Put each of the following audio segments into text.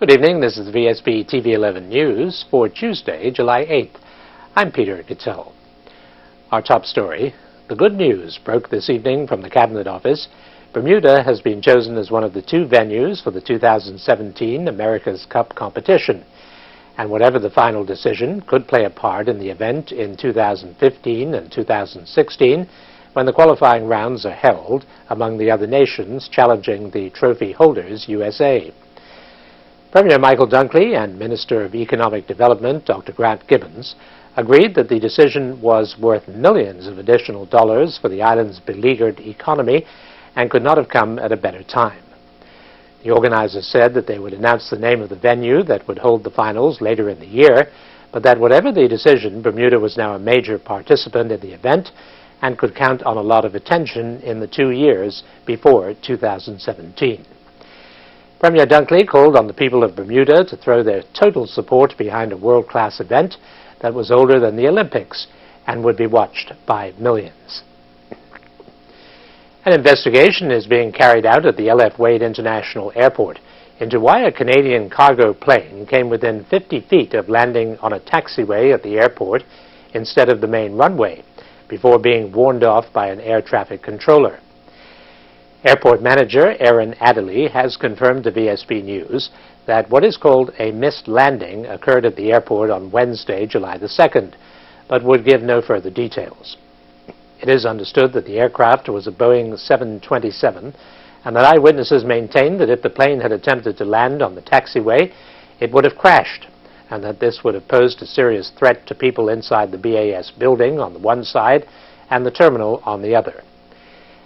Good evening, this is Vsb Tv 11 News for Tuesday, July 8th. I'm Peter Gittell. Our top story, the good news broke this evening from the Cabinet Office. Bermuda has been chosen as one of the two venues for the 2017 America's Cup competition. And whatever the final decision, could play a part in the event in 2015 and 2016 when the qualifying rounds are held among the other nations challenging the trophy holders, USA. Premier Michael Dunkley and Minister of Economic Development, Dr. Grant Gibbons, agreed that the decision was worth millions of additional dollars for the island's beleaguered economy and could not have come at a better time. The organizers said that they would announce the name of the venue that would hold the finals later in the year, but that whatever the decision, Bermuda was now a major participant in the event and could count on a lot of attention in the 2 years before 2017. Premier Dunkley called on the people of Bermuda to throw their total support behind a world-class event that was older than the Olympics and would be watched by millions. An investigation is being carried out at the L.F. Wade International Airport into why a Canadian cargo plane came within 50 feet of landing on a taxiway at the airport instead of the main runway before being warned off by an air traffic controller. Airport manager Aaron Adderley has confirmed to Vsb News that what is called a missed landing occurred at the airport on Wednesday, July the 2nd, but would give no further details. It is understood that the aircraft was a Boeing 727, and that eyewitnesses maintain that if the plane had attempted to land on the taxiway, it would have crashed, and that this would have posed a serious threat to people inside the BAS building on the one side and the terminal on the other.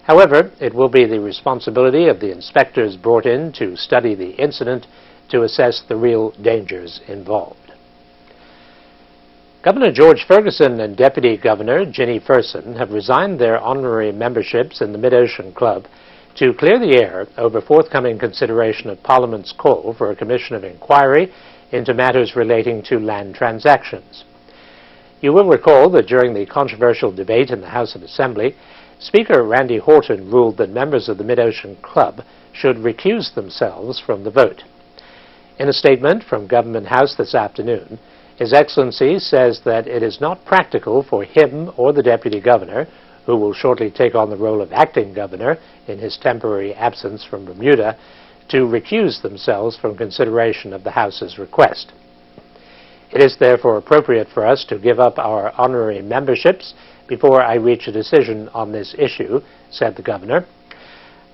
However, it will be the responsibility of the inspectors brought in to study the incident to assess the real dangers involved. Governor George Ferguson and Deputy Governor Ginny Ferson have resigned their honorary memberships in the Mid-Ocean Club to clear the air over forthcoming consideration of Parliament's call for a commission of inquiry into matters relating to land transactions. You will recall that during the controversial debate in the House of Assembly, Speaker Randy Horton ruled that members of the Mid-Ocean Club should recuse themselves from the vote. In a statement from Government House this afternoon, His Excellency says that it is not practical for him or the Deputy Governor, who will shortly take on the role of acting governor in his temporary absence from Bermuda, to recuse themselves from consideration of the House's request. It is therefore appropriate for us to give up our honorary memberships before I reach a decision on this issue, said the Governor.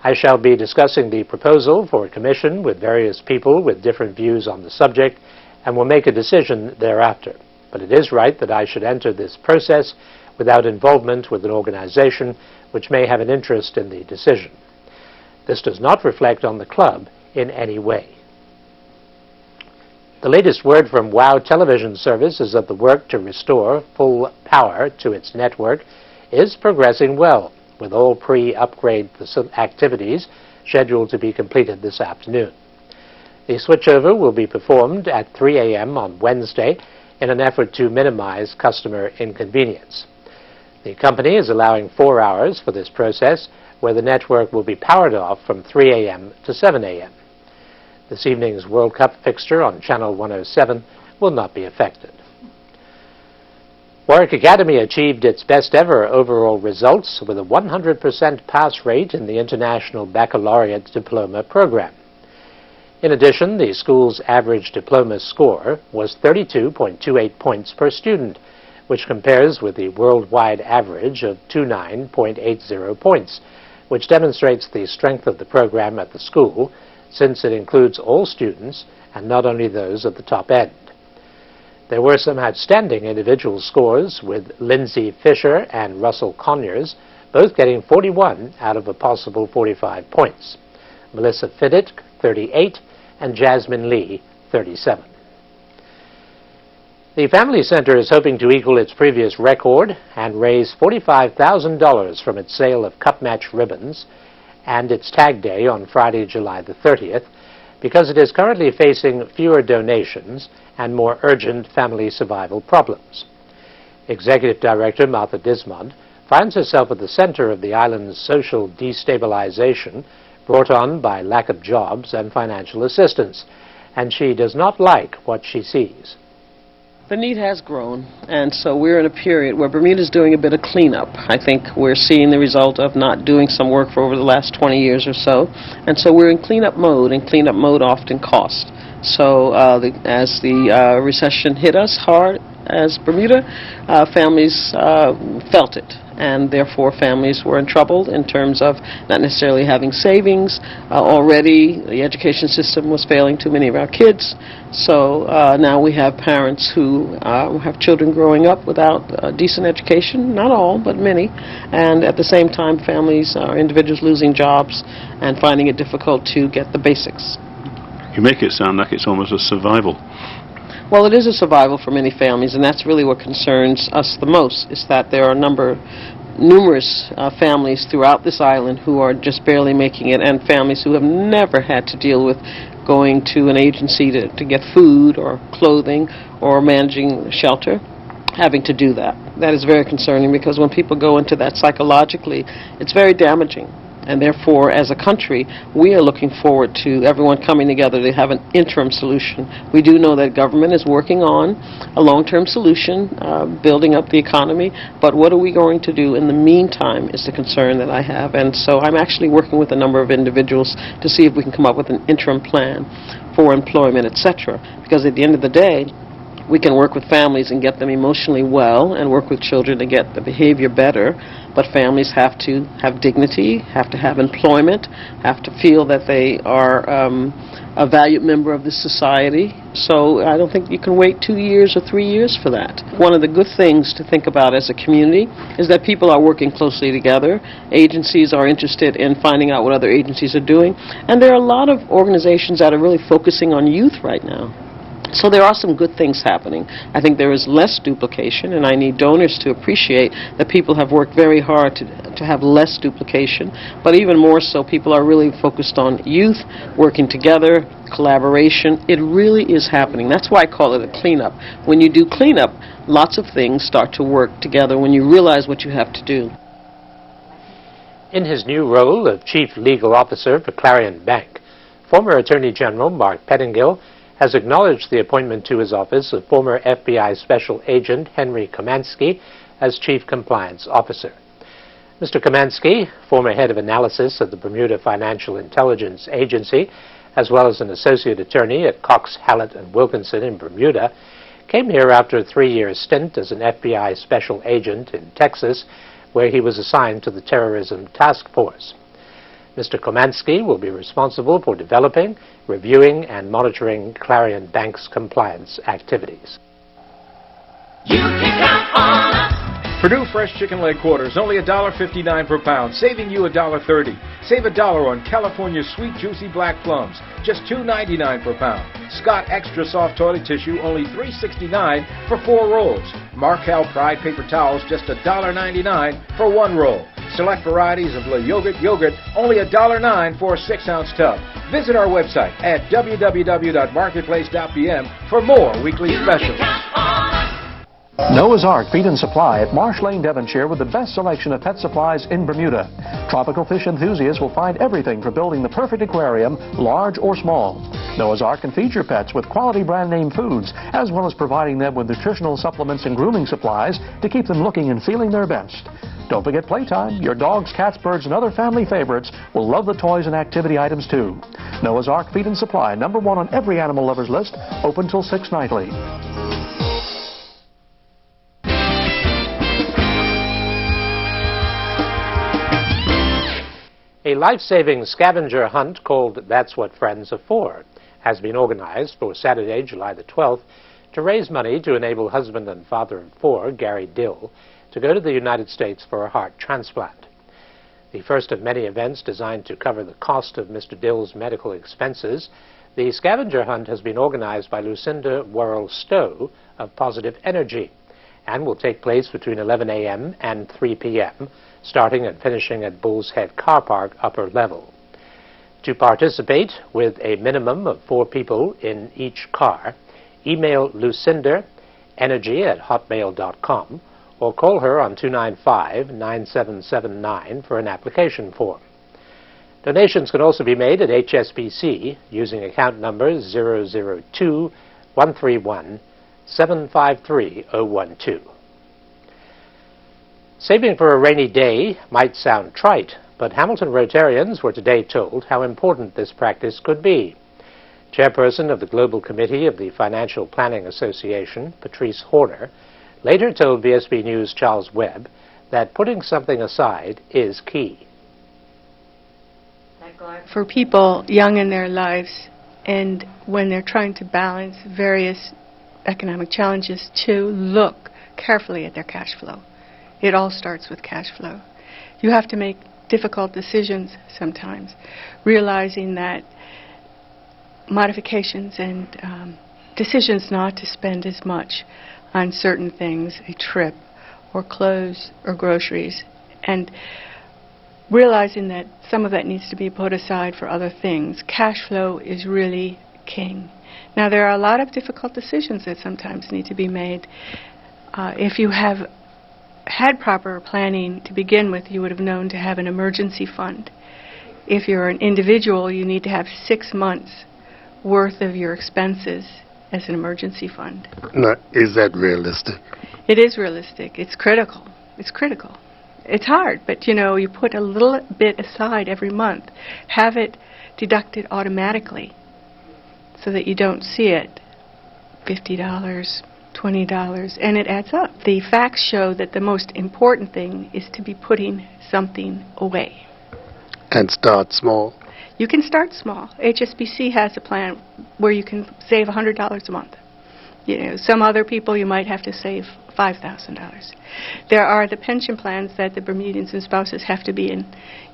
I shall be discussing the proposal for a commission with various people with different views on the subject and will make a decision thereafter. But it is right that I should enter this process without involvement with an organization which may have an interest in the decision. This does not reflect on the club in any way. The latest word from WOW television service is that the work to restore full power to its network is progressing well, with all pre-upgrade activities scheduled to be completed this afternoon. The switchover will be performed at 3 a.m. on Wednesday in an effort to minimize customer inconvenience. The company is allowing 4 hours for this process, where the network will be powered off from 3 a.m. to 7 a.m. This evening's World Cup fixture on Channel 107 will not be affected. Warwick Academy achieved its best ever overall results with a 100% pass rate in the International Baccalaureate Diploma program. In addition, the school's average diploma score was 32.28 points per student, which compares with the worldwide average of 29.80 points, which demonstrates the strength of the program at the school, since it includes all students and not only those at the top end. There were some outstanding individual scores, with Lindsay Fisher and Russell Conyers both getting 41 out of a possible 45 points. Melissa Fidditt, 38, and Jasmine Lee, 37. The Family Center is hoping to equal its previous record and raise $45,000 from its sale of cup match ribbons and its Tag Day on Friday, July the 30th, because it is currently facing fewer donations and more urgent family survival problems. Executive Director Martha Dismond finds herself at the center of the island's social destabilization brought on by lack of jobs and financial assistance, and she does not like what she sees. The need has grown, and so we're in a period where Bermuda's doing a bit of cleanup. I think we're seeing the result of not doing some work for over the last 20 years or so, and so we're in cleanup mode, and cleanup mode often costs. So as the recession hit us hard as Bermuda, families felt it, and therefore families were in trouble in terms of not necessarily having savings. Already the education system was failing too many of our kids, so now we have parents who have children growing up without decent education, not all, but many, and at the same time families or individuals losing jobs and finding it difficult to get the basics. You make it sound like it's almost a survival. Well, it is a survival for many families, and that's really what concerns us the most, is that there are numerous families throughout this island who are just barely making it, and families who have never had to deal with going to an agency to get food or clothing or managing shelter, having to do that. That is very concerning, because when people go into that psychologically, it's very damaging. And therefore, as a country, we are looking forward to everyone coming together to have an interim solution. We do know that government is working on a long-term solution, building up the economy, but what are we going to do in the meantime is the concern that I have. And so I'm actually working with a number of individuals to see if we can come up with an interim plan for employment, etc. Because at the end of the day, we can work with families and get them emotionally well and work with children to get the behavior better, but families have to have dignity, have to have employment, have to feel that they are a valued member of this society. So I don't think you can wait 2 years or 3 years for that. One of the good things to think about as a community is that people are working closely together. Agencies are interested in finding out what other agencies are doing, and there are a lot of organizations that are really focusing on youth right now. So there are some good things happening. I think there is less duplication, and I need donors to appreciate that people have worked very hard to have less duplication, but even more so, people are really focused on youth, working together, collaboration. It really is happening. That's why I call it a cleanup. When you do cleanup, lots of things start to work together when you realize what you have to do. In his new role of Chief Legal Officer for Clarion Bank, former Attorney General Mark Pettingill has acknowledged the appointment to his office of former FBI Special Agent Henry Komansky as Chief Compliance Officer. Mr. Komansky, former head of analysis at the Bermuda Financial Intelligence Agency, as well as an associate attorney at Cox, Hallett & Wilkinson in Bermuda, came here after a 3-year stint as an FBI Special Agent in Texas, where he was assigned to the Terrorism Task Force. Mr. Komansky will be responsible for developing, reviewing, and monitoring Clarion Bank's compliance activities. You can count on us. Purdue Fresh Chicken Leg Quarters, only $1.59 per pound, saving you $1.30. Save $1 on California Sweet Juicy Black Plums, just $2.99 per pound. Scott Extra Soft Toilet Tissue, only $3.69 for 4 rolls. Markel Pride Paper Towels, just $1.99 for 1 roll. Select varieties of Le Yogurt, only $1.09 for a 6-ounce tub. Visit our website at www.marketplace.pm for more weekly specials. Noah's Ark Feed and Supply at Marsh Lane, Devonshire, with the best selection of pet supplies in Bermuda. Tropical fish enthusiasts will find everything for building the perfect aquarium, large or small. Noah's Ark can feed your pets with quality brand name foods, as well as providing them with nutritional supplements and grooming supplies to keep them looking and feeling their best. Don't forget playtime. Your dogs, cats, birds, and other family favorites will love the toys and activity items too. Noah's Ark Feed and Supply, #1 on every animal lover's list, open till 6 nightly. A life-saving scavenger hunt called That's What Friends Are For has been organized for Saturday, July the 12th, to raise money to enable husband and father of 4, Gary Dill, to go to the United States for a heart transplant. The first of many events designed to cover the cost of Mr. Dill's medical expenses, the scavenger hunt has been organized by Lucinda Worrell-Stowe of Positive Energy and will take place between 11 a.m. and 3 p.m., starting and finishing at Bull's Head Car Park, upper level. To participate, with a minimum of 4 people in each car, email lucindaenergy@hotmail.com or call her on 295-9779 for an application form. Donations can also be made at HSBC using account number 002-131-753-012. Saving for a rainy day might sound trite, but Hamilton Rotarians were today told how important this practice could be. Chairperson of the Global Committee of the Financial Planning Association, Patrice Horner, later told Vsb News' Charles Webb that putting something aside is key. For people young in their lives and when they're trying to balance various economic challenges, to look carefully at their cash flow. It all starts with cash flow. You have to make difficult decisions sometimes, realizing that modifications and decisions not to spend as much on certain things, a trip or clothes or groceries, and realizing that some of that needs to be put aside for other things. Cash flow is really king. Now, there are a lot of difficult decisions that sometimes need to be made. If you have had proper planning to begin with, you would have known to have an emergency fund. If you're an individual, you need to have 6 months worth of your expenses as an emergency fund. Now, is that realistic? It is realistic. It's critical. It's critical. It's hard, but you know, you put a little bit aside every month. Have it deducted automatically so that you don't see it. $50, $20, and it adds up. The facts show that the most important thing is to be putting something away. And start small. You can start small. HSBC has a plan where you can save $100 a month. You know, some other people you might have to save $5,000. There are the pension plans that the Bermudians and spouses have to be in.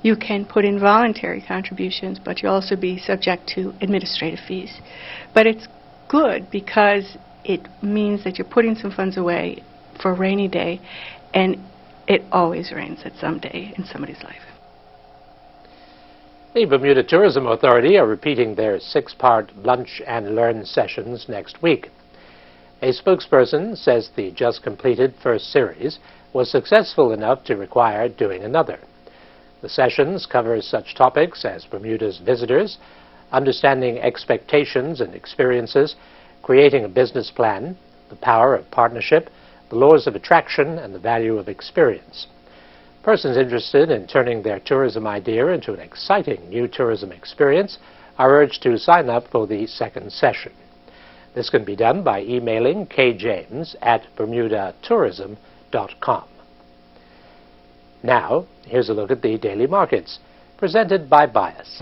You can put in voluntary contributions, but you'll also be subject to administrative fees. But it's good because it means that you're putting some funds away for a rainy day, and it always rains at some day in somebody's life. The Bermuda Tourism Authority are repeating their 6-part lunch and learn sessions next week. A spokesperson says the just completed first series was successful enough to require doing another. The sessions cover such topics as Bermuda's visitors, understanding expectations and experiences, creating a business plan, the power of partnership, the laws of attraction, and the value of experience. Persons interested in turning their tourism idea into an exciting new tourism experience are urged to sign up for the second session. This can be done by emailing kjames@bermudatourism.com. Now, here's a look at the daily markets, presented by Bias.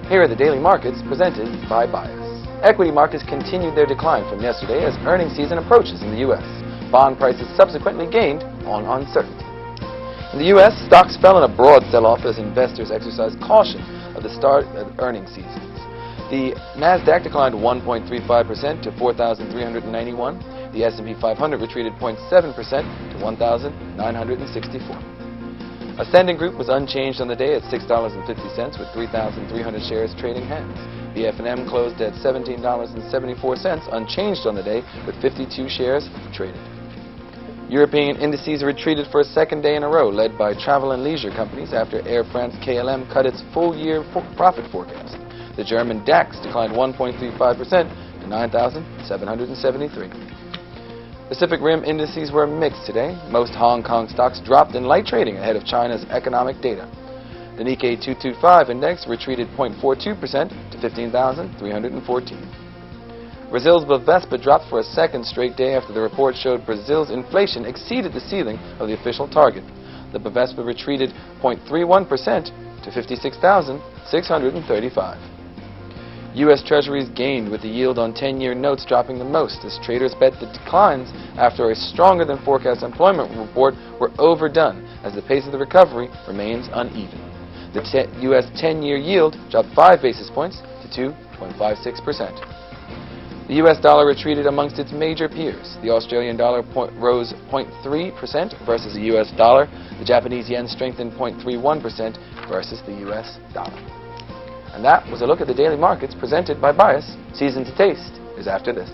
Here are the daily markets presented by Bias. Equity markets continued their decline from yesterday as earnings season approaches in the U.S. Bond prices subsequently gained on uncertainty. In the U.S., stocks fell in a broad sell-off as investors exercised caution at the start of earnings seasons. The Nasdaq declined 1.35% to 4,391. The S&P 500 retreated 0.7% to 1,964. Ascending Group was unchanged on the day at $6.50 with 3,300 shares trading hands. BF&M closed at $17.74, unchanged on the day with 52 shares traded. European indices retreated for a second day in a row, led by travel and leisure companies after Air France KLM cut its full-year profit forecast. The German DAX declined 1.35% to 9,773. Pacific Rim indices were mixed today. Most Hong Kong stocks dropped in light trading ahead of China's economic data. The Nikkei 225 index retreated 0.42% to 15,314. Brazil's Vsb dropped for a second straight day after the report showed Brazil's inflation exceeded the ceiling of the official target. The Bvespa retreated 0.31% to 56,635. U.S. Treasuries gained with the yield on 10-year notes dropping the most as traders bet the declines after a stronger than forecast employment report were overdone as the pace of the recovery remains uneven. The U.S. 10-year yield dropped 5 basis points to 2.56%. The U.S. dollar retreated amongst its major peers. The Australian dollar rose 0.3% versus the U.S. dollar. The Japanese yen strengthened 0.31% versus the U.S. dollar. And that was a look at the daily markets presented by Bias. Season to Taste is after this.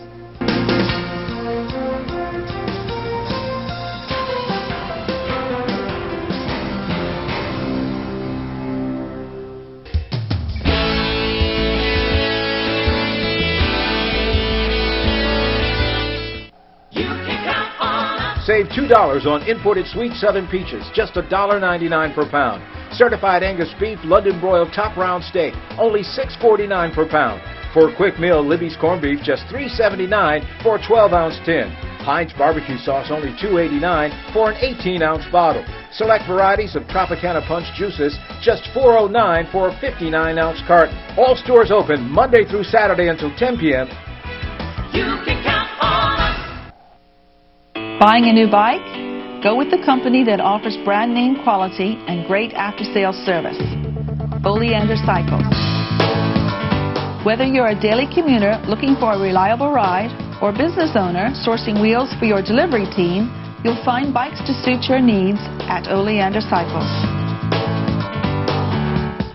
Save $2 on imported sweet southern peaches, just $1.99 per pound. Certified Angus beef London broiled top round steak, only $6.49 per pound. For a quick meal, Libby's corned beef, just $3.79 for a 12-ounce tin. Heinz barbecue sauce, only $2.89 for an 18-ounce bottle. Select varieties of Tropicana Punch juices, just $4.09 for a 59-ounce carton. All stores open Monday through Saturday until 10 p.m. You can count on us. Buying a new bike? Go with the company that offers brand name quality and great after-sales service. Oleander Cycles. Whether you're a daily commuter looking for a reliable ride or business owner sourcing wheels for your delivery team, you'll find bikes to suit your needs at Oleander Cycles.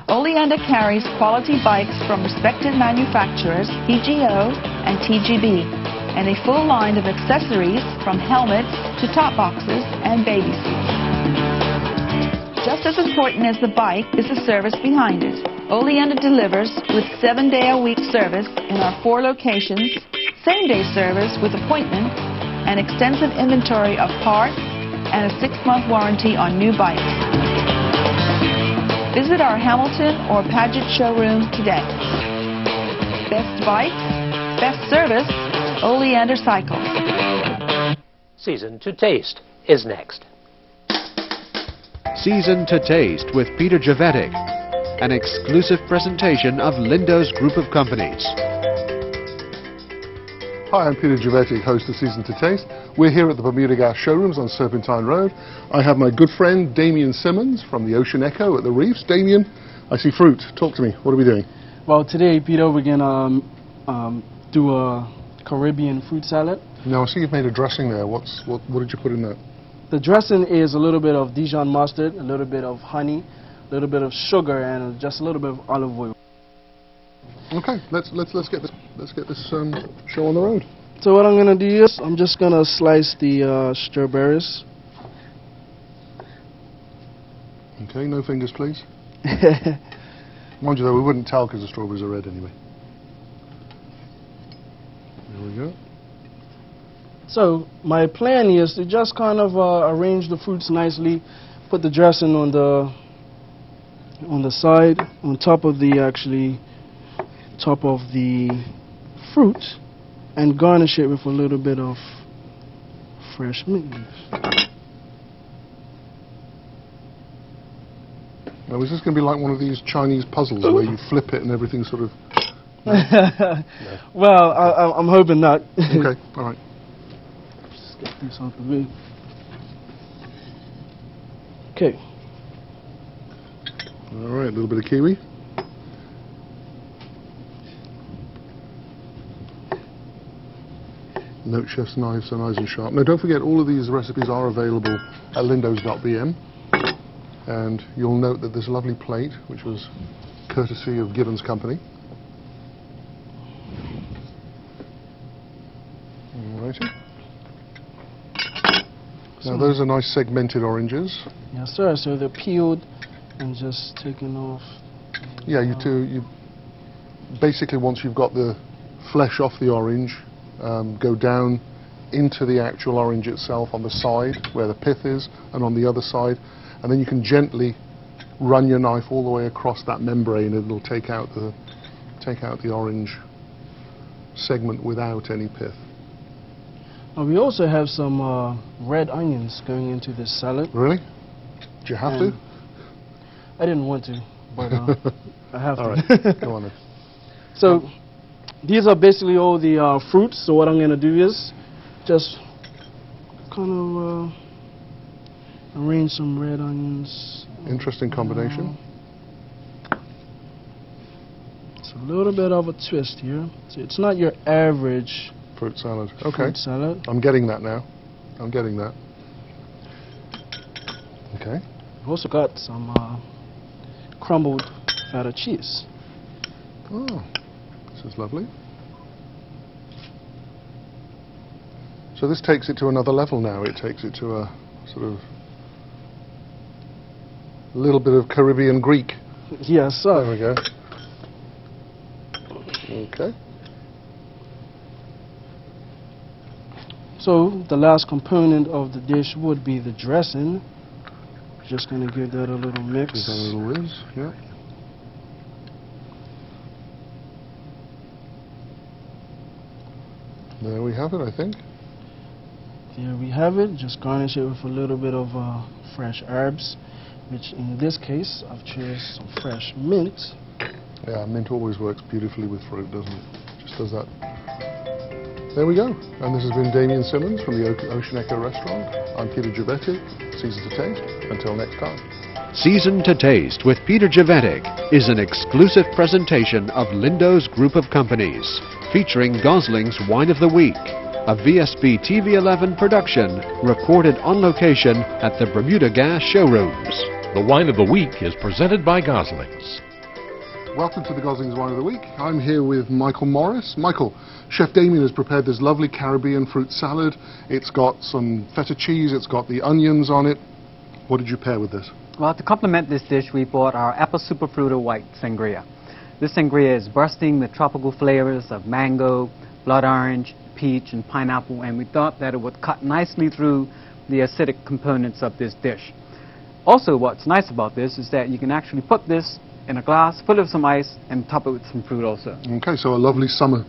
Oleander carries quality bikes from respected manufacturers PGO and TGB, and a full line of accessories from helmets to top boxes and baby seats. Just as important as the bike is the service behind it. Oleander delivers with 7-day-a-week service in our 4 locations, same-day service with appointment, an extensive inventory of parts, and a 6-month warranty on new bikes. Visit our Hamilton or Paget showroom today. Best bikes, best service, Oleander Cycles. Season to Taste is next. Season to Taste with Peter Javetic, an exclusive presentation of Lindo's Group of Companies. Hi, I'm Peter Javetic, host of Season to Taste. We're here at the Bermuda Gas showrooms on Serpentine Road. I have my good friend Damien Simmons from the Ocean Echo at the Reefs. Damien, I see fruit. Talk to me. What are we doing? Well, today, Peter, we're going to do a Caribbean fruit salad. Now, I see you've made a dressing there. What did you put in that? The dressing is a little bit of Dijon mustard, a little bit of honey, a little bit of sugar, and just a little bit of olive oil. Okay, let's get this show on the road. So what I'm gonna do is I'm just gonna slice the strawberries. Okay, no fingers, please. Mind you, though, we wouldn't tell because the strawberries are red anyway. There we go. So my plan is to just kind of arrange the fruits nicely, put the dressing on the side, on top of the fruit, and garnish it with a little bit of fresh mint leaves. Now, is this going to be like one of these Chinese puzzles where you flip it and everything sort of... No. Well, I'm hoping not. Okay, all right. Just get this out the way. Okay. All right, a little bit of kiwi. Note chef's knives are nice and sharp. Now, don't forget, all of these recipes are available at lindos.bm. And you'll note that this lovely plate, which was courtesy of Gibbons Company. Alrighty. Now, those are nice segmented oranges. Yes, sir. So they're peeled and just taken off. Yeah, you basically, once you've got the flesh off the orange, go down into the actual orange itself on the side where the pith is, and on the other side, and then you can gently run your knife all the way across that membrane, and it'll take out the orange segment without any pith. We also have some red onions going into this salad. Really? Do you have to? I didn't want to, but I have to. All right, go on then. So these are basically all the fruits. So what I'm going to do is just kind of arrange some red onions. Interesting combination. It's a little bit of a twist here. So it's not your average fruit salad. Okay. Fruit salad. I'm getting that now. I'm getting that. Okay. We've also got some crumbled feta cheese. Oh, this is lovely. So this takes it to another level now. It takes it to a sort of little bit of Caribbean Greek. Yes, sir. There we go. Okay. So the last component of the dish would be the dressing. Just going to give that a little mix. Give that a little whiz, yeah. There we have it, I think. There we have it. Just garnish it with a little bit of fresh herbs, which in this case I've chosen some fresh mint. Yeah, mint always works beautifully with fruit, doesn't it? Just does that. There we go. And this has been Damien Simmons from the Ocean Echo Restaurant. I'm Peter Javetic. Season to Taste. Until next time. Season to Taste with Peter Javetic is an exclusive presentation of Lindo's Group of Companies, featuring Gosling's Wine of the Week, a Vsb TV 11 production recorded on location at the Bermuda Gas showrooms. The Wine of the Week is presented by Gosling's. Welcome to the Gosling's Wine of the Week. I'm here with Michael Morris. Michael, Chef Damien has prepared this lovely Caribbean fruit salad. It's got some feta cheese, it's got the onions on it. What did you pair with this? Well, to complement this dish, we bought our apple superfruit white sangria. This sangria is bursting with tropical flavors of mango, blood orange, peach, and pineapple, and we thought that it would cut nicely through the acidic components of this dish. Also, what's nice about this is that you can actually put this in a glass full of some ice and top it with some fruit also. Okay, so a lovely summer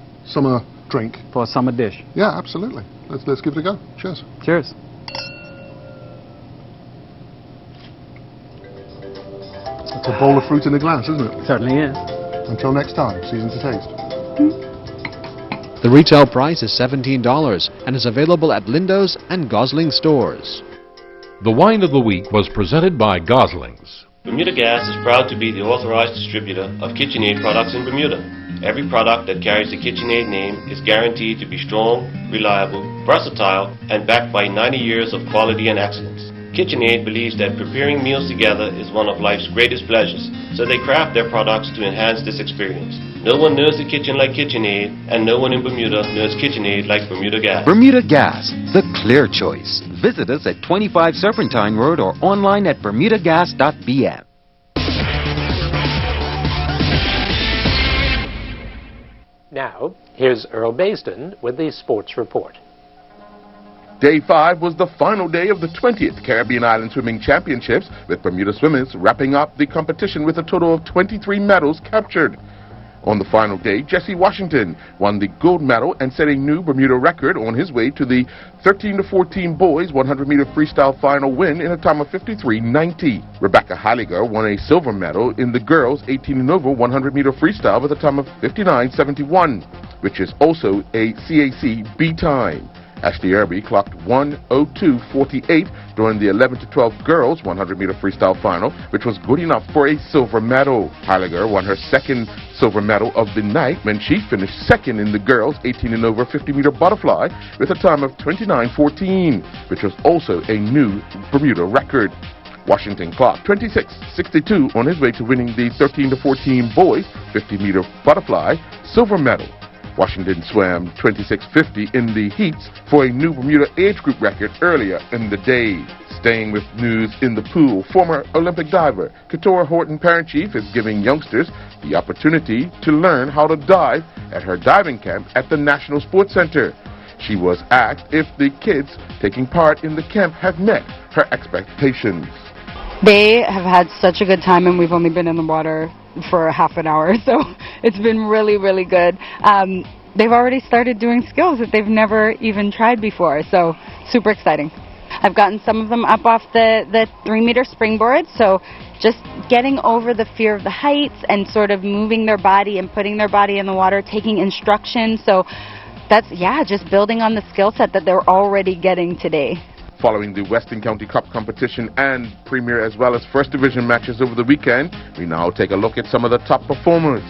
drink. For a summer dish. Yeah, absolutely. Let's give it a go. Cheers. Cheers. It's a bowl of fruit in a glass, isn't it? Certainly is. Until next time, Season to Taste. The retail price is $17 and is available at Lindo's and Gosling stores. The Wine of the Week was presented by Gosling's. Bermuda Gas is proud to be the authorized distributor of KitchenAid products in Bermuda. Every product that carries the KitchenAid name is guaranteed to be strong, reliable, versatile, and backed by 90 years of quality and excellence. KitchenAid believes that preparing meals together is one of life's greatest pleasures, so they craft their products to enhance this experience. No one knows the kitchen like KitchenAid, and no one in Bermuda knows KitchenAid like Bermuda Gas. Bermuda Gas, the clear choice. Visit us at 25 Serpentine Road or online at bermudagas.bm. Now, here's Earl Baisden with the Sports Report. Day 5 was the final day of the 20th Caribbean Island Swimming Championships, with Bermuda swimmers wrapping up the competition with a total of 23 medals captured. On the final day, Jesse Washington won the gold medal and set a new Bermuda record on his way to the 13-14 boys 100-meter freestyle final win in a time of 53:90. Rebecca Heiliger won a silver medal in the girls 18 and over 100-meter freestyle with a time of 59:71, which is also a CAC B time. Ashley Irby clocked 1:02:48 during the 11-12 girls 100-meter freestyle final, which was good enough for a silver medal. Heiliger won her second silver medal of the night when she finished second in the girls 18 and over 50-meter butterfly with a time of 29:14, which was also a new Bermuda record. Washington clocked 26:62 on his way to winning the 13-14 boys 50-meter butterfly silver medal. Washington swam 26:50 in the heats for a new Bermuda age group record earlier in the day. Staying with news in the pool, former Olympic diver Keturah Horton Parent-Chief is giving youngsters the opportunity to learn how to dive at her diving camp at the National Sports Center. She was asked if the kids taking part in the camp have met her expectations. They have had such a good time, and we've only been in the water for half an hour, so it's been really, really good. They've already started doing skills that they've never even tried before, so super exciting. I've gotten some of them up off the 3-meter springboard, so just getting over the fear of the heights and sort of moving their body and putting their body in the water, taking instruction. So that's, yeah, just building on the skill set that they're already getting today. Following the Western County Cup competition and Premier as well as First Division matches over the weekend, we now take a look at some of the top performers.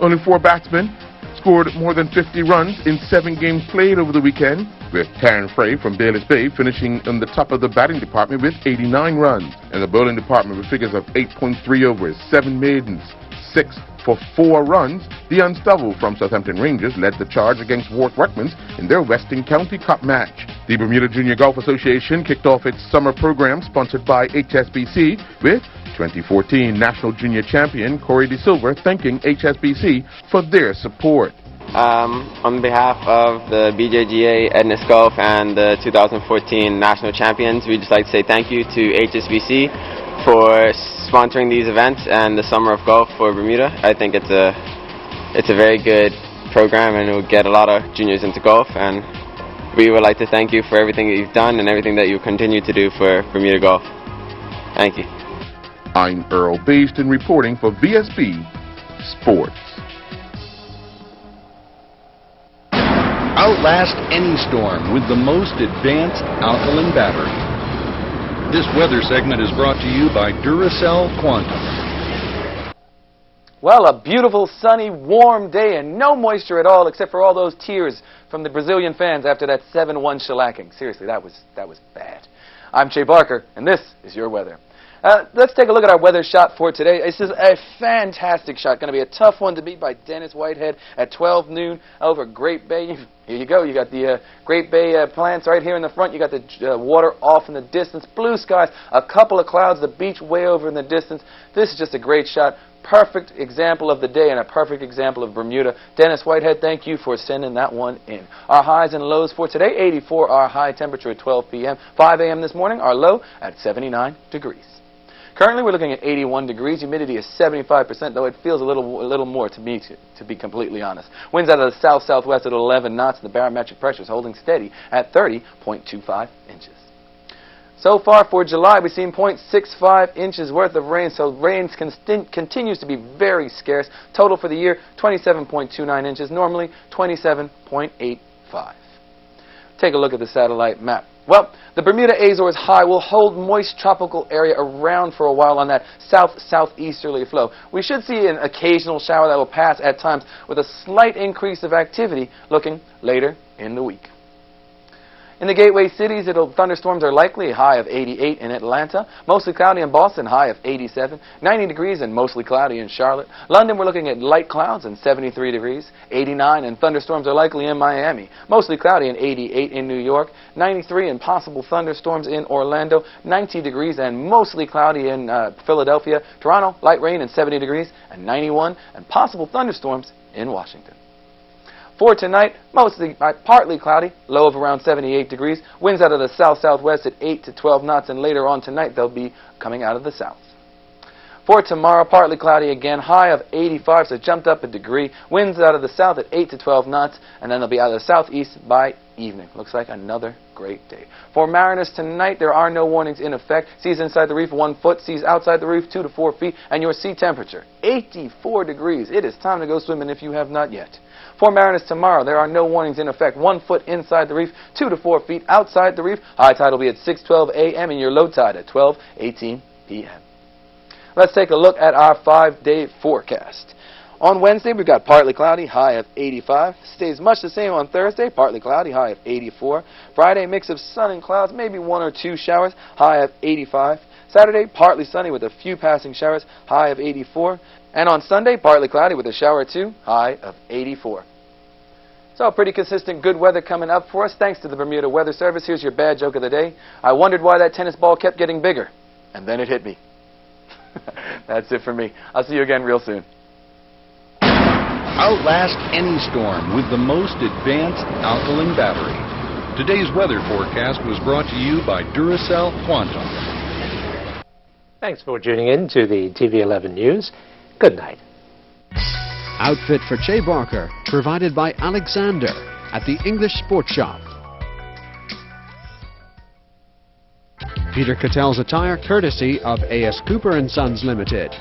Only 4 batsmen scored more than 50 runs in 7 games played over the weekend, with Taryn Frey from Bayless Bay finishing on the top of the batting department with 89 runs. In the bowling department with figures of 8.3 overs, 7 maidens, 6 for 4 runs, the Unstable from Southampton Rangers led the charge against Ward Workmans in their Western County Cup match. The Bermuda Junior Golf Association kicked off its summer program sponsored by HSBC with 2014 National Junior Champion Corey De Silva thanking HSBC for their support. On behalf of the BJGA, Edness Golf, and the 2014 national champions, we'd just like to say thank you to HSBC for sponsoring these events and the Summer of Golf for Bermuda. I think it's a very good program, and it will get a lot of juniors into golf, and we would like to thank you for everything that you've done and everything that you continue to do for Bermuda Golf. Thank you. I'm Earl Baston reporting for VSB Sports. Outlast any storm with the most advanced alkaline battery. This weather segment is brought to you by Duracell Quantum. Well, a beautiful, sunny, warm day and no moisture at all except for all those tears from the Brazilian fans after that 7-1 shellacking. Seriously, that was bad. I'm Jay Barker, and this is your weather. Let's take a look at our weather shot for today. This is a fantastic shot. Going to be a tough one to beat by Dennis Whitehead at 12 noon over Great Bay. Here you go. You got the Great Bay plants right here in the front. You got the water off in the distance. Blue skies, a couple of clouds, the beach way over in the distance. This is just a great shot. Perfect example of the day and a perfect example of Bermuda. Dennis Whitehead, thank you for sending that one in. Our highs and lows for today, 84 our high temperature at 12 p.m. 5 a.m. this morning, our low at 79 degrees. Currently, we're looking at 81 degrees. Humidity is 75%, though it feels a little more to me, to be completely honest. Winds out of the south-southwest at 11 knots, and the barometric pressure is holding steady at 30.25 inches. So far for July, we've seen 0.65 inches worth of rain, so rain continues to be very scarce. Total for the year, 27.29 inches, normally 27.85. Take a look at the satellite map. Well, the Bermuda Azores high will hold moist tropical area around for a while on that south-southeasterly flow. We should see an occasional shower that will pass at times with a slight increase of activity looking later in the week. In the gateway cities, thunderstorms are likely, a high of 88 in Atlanta, mostly cloudy in Boston, high of 87, 90 degrees and mostly cloudy in Charlotte. London, we're looking at light clouds and 73 degrees, 89, and thunderstorms are likely in Miami, mostly cloudy and 88 in New York, 93 and possible thunderstorms in Orlando, 90 degrees and mostly cloudy in Philadelphia, Toronto, light rain and 70 degrees, and 91 and possible thunderstorms in Washington. For tonight, mostly partly cloudy, low of around 78 degrees. Winds out of the south-southwest at 8 to 12 knots, and later on tonight they'll be coming out of the south. For tomorrow, partly cloudy again, high of 85, so jumped up a degree. Winds out of the south at 8 to 12 knots, and then they'll be out of the southeast by evening. Looks like another great day. For mariners tonight, there are no warnings in effect. Seas inside the reef 1 foot, seas outside the reef 2 to 4 feet, and your sea temperature 84 degrees. It is time to go swimming if you have not yet. For mariners tomorrow, there are no warnings in effect. 1 foot inside the reef, 2 to 4 feet outside the reef. High tide will be at 6:12 a.m. and your low tide at 12:18 p.m. Let's take a look at our 5-day forecast. On Wednesday, we've got partly cloudy, high of 85. Stays much the same on Thursday, partly cloudy, high of 84. Friday, mix of sun and clouds, maybe 1 or 2 showers, high of 85. Saturday, partly sunny with a few passing showers, high of 84. And on Sunday, partly cloudy with a shower or 2, high of 84. So pretty consistent good weather coming up for us. Thanks to the Bermuda Weather Service. Here's your bad joke of the day. I wondered why that tennis ball kept getting bigger, and then it hit me. That's it for me. I'll see you again real soon. Outlast any storm with the most advanced alkaline battery. Today's weather forecast was brought to you by Duracell Quantum. Thanks for tuning in to the TV 11 News. Good night. Outfit for Jay Barker, provided by Alexander at the English Sports Shop. Peter Cattell's attire, courtesy of A.S. Cooper & Sons Limited.